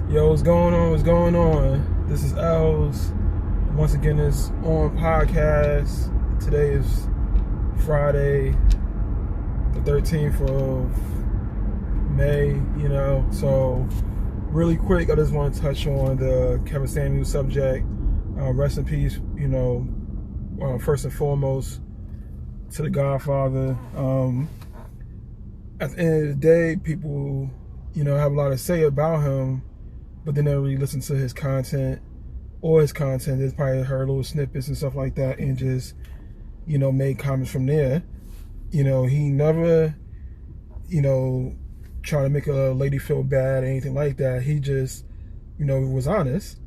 Yo, what's going on? What's going on? This is Els. Once again, it's on podcast. Today is Friday, the 13th of May, So, really quick, I just want to touch on the Kevin Samuels subject. Rest in peace, first and foremost, to the Godfather. At the end of the day, people, have a lot to say about him, but they never really listen to his content or his content. They probably heard little snippets and stuff like that and just, made comments from there. He never, try to make a lady feel bad or anything like that. He just, was honest.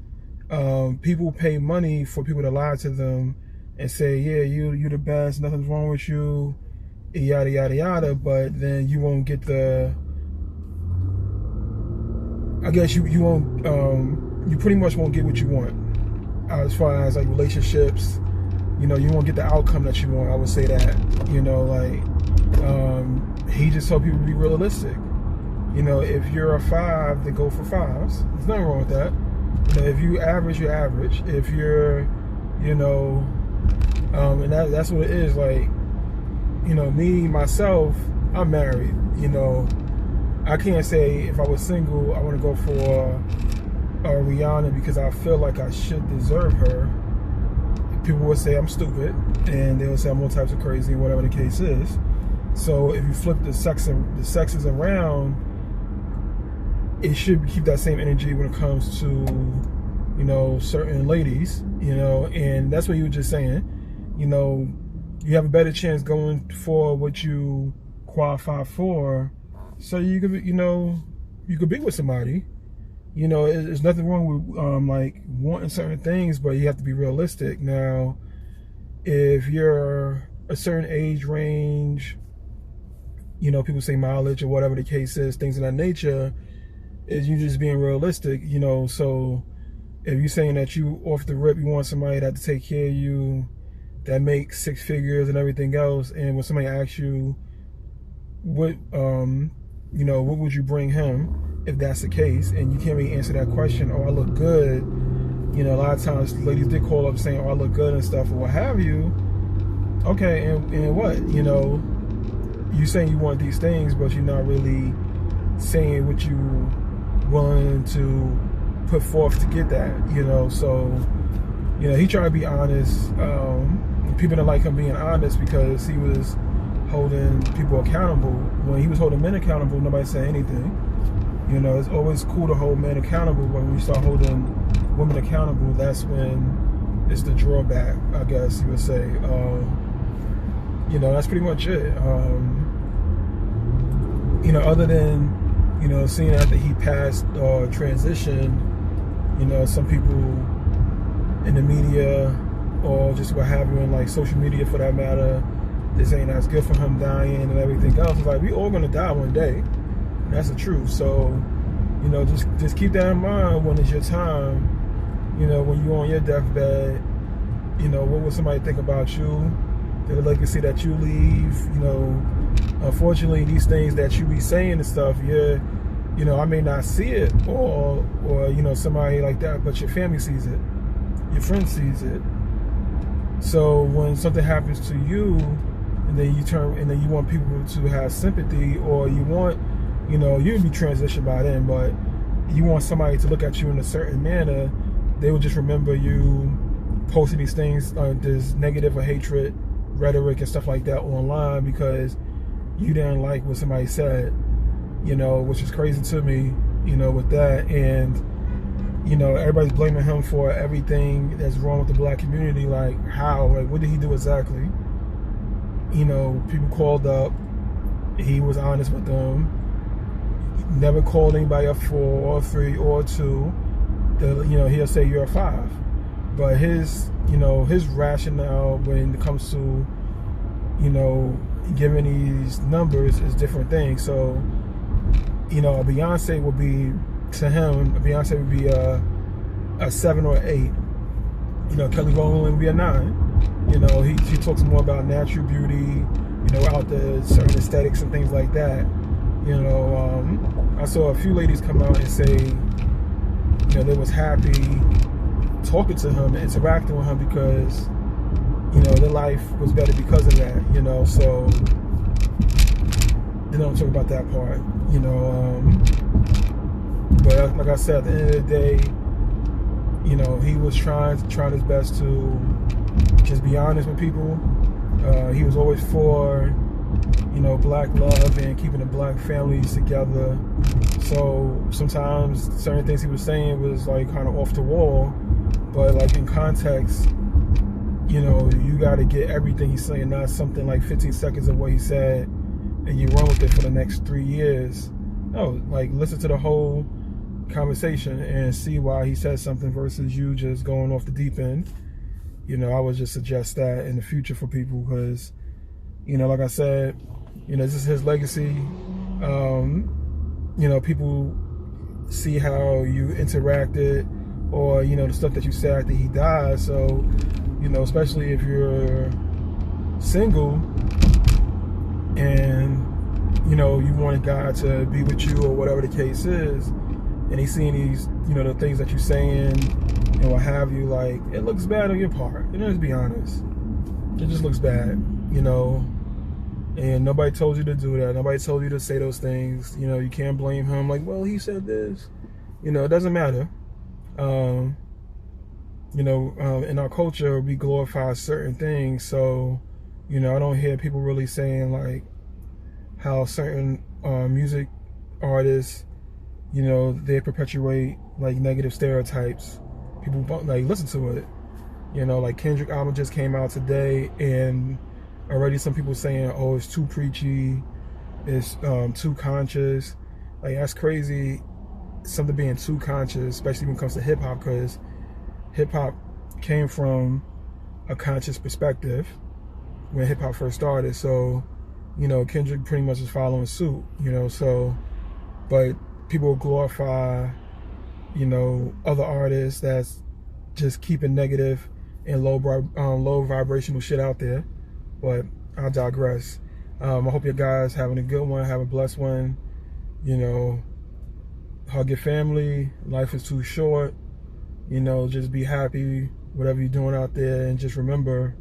People pay money for people to lie to them and say, yeah, you the best, nothing's wrong with you, yada, yada, yada, but then you won't get the, I guess you won't, you pretty much won't get what you want as far as like relationships. You won't get the outcome that you want. I would say that, he just told people to be realistic. If you're a 5, then go for 5s. There's nothing wrong with that. If you average, you're average. If you're, and that's what it is. Like, me, myself, I'm married. I can't say if I was single, I want to go for Rihanna because I feel like I should deserve her. People would say I'm stupid, and they would say I'm all types of crazy, whatever the case is. So if you flip the sexes around, it should keep that same energy when it comes to, certain ladies, and that's what you were just saying. You have a better chance going for what you qualify for, so you could, you could be with somebody. There's nothing wrong with like wanting certain things, but you have to be realistic. Now, if you're a certain age range, people say mileage or whatever the case is, things of that nature, is you just being realistic. So if you're saying that you off the rip, you want somebody that to take care of you, that makes 6 figures and everything else, and when somebody asks you what what would you bring him if that's the case, and you can't really answer that question, I look good, a lot of times ladies did call up saying, I look good and stuff, or what have you. Okay, and what, you saying you want these things, but you're not really saying what you willing to put forth to get that, so he tried to be honest. People didn't like him being honest because he was holding people accountable. When he was holding men accountable, nobody said anything. It's always cool to hold men accountable, but when you start holding women accountable, that's when it's the drawback, I guess you would say. That's pretty much it. Other than, seeing after he passed or transitioned, some people in the media or just what have you, in like social media for that matter, they're saying that's good for him dying and everything else. It's like, we all gonna die one day. And that's the truth. So, just keep that in mind when it's your time. When you're on your deathbed, what would somebody think about you? The legacy that you leave. Unfortunately, these things that you be saying and stuff, I may not see it, or somebody like that, but your family sees it, your friend sees it. So when something happens to you, and then you want people to have sympathy, or you want, you'd be transitioned by then, but you want somebody to look at you in a certain manner, they will just remember you posting these things, this negative or hatred rhetoric and stuff like that online because you didn't like what somebody said, which is crazy to me, with that. And everybody's blaming him for everything that's wrong with the black community. Like, how? Like, what did he do exactly? People called up. He was honest with them. He never called anybody up 4 or 3 or 2. He'll say you're a 5. But his rationale when it comes to, giving these numbers is different things. So, Beyonce would be, to him, Beyonce would be a 7 or 8. Kelly Rowland would be a 9. He talks more about natural beauty, out the certain aesthetics and things like that. I saw a few ladies come out and say, they was happy talking to him and interacting with him because, their life was better because of that, so they don't talk about that part, but like I said, at the end of the day, he was trying his best to just be honest with people. He was always for, black love and keeping the black families together. So sometimes certain things he was saying was like kind of off the wall, but like in context, you got to get everything he's saying, not something like 15 seconds of what he said and you run with it for the next 3 years. No, like listen to the whole conversation and see why he said something versus you just going off the deep end. I would just suggest that in the future for people because, like I said, this is his legacy. People see how you interacted or, the stuff that you said after he died. So, especially if you're single and, you wanted God to be with you or whatever the case is, and he's seeing these, the things that you're saying and what have you, like, it looks bad on your part. Let's be honest. It just looks bad, and nobody told you to do that. Nobody told you to say those things. You can't blame him. Like, well, he said this. It doesn't matter. In our culture, we glorify certain things. So, I don't hear people really saying, like, how certain music artists, they perpetuate, like, negative stereotypes. People, like, listen to it. Like Kendrick album just came out today, and already some people saying, oh, it's too preachy, it's too conscious. Like, that's crazy, something being too conscious, especially when it comes to hip-hop, because hip-hop came from a conscious perspective when hip-hop first started. So, Kendrick pretty much is following suit, so, but people glorify, other artists that's just keeping negative and low vibrational shit out there. But I digress. I hope you guys having a good one, have a blessed one. Hug your family. Life is too short. Just be happy, whatever you're doing out there, and just remember,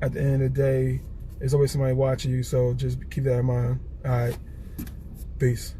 at the end of the day, there's always somebody watching you. So just keep that in mind. All right, peace.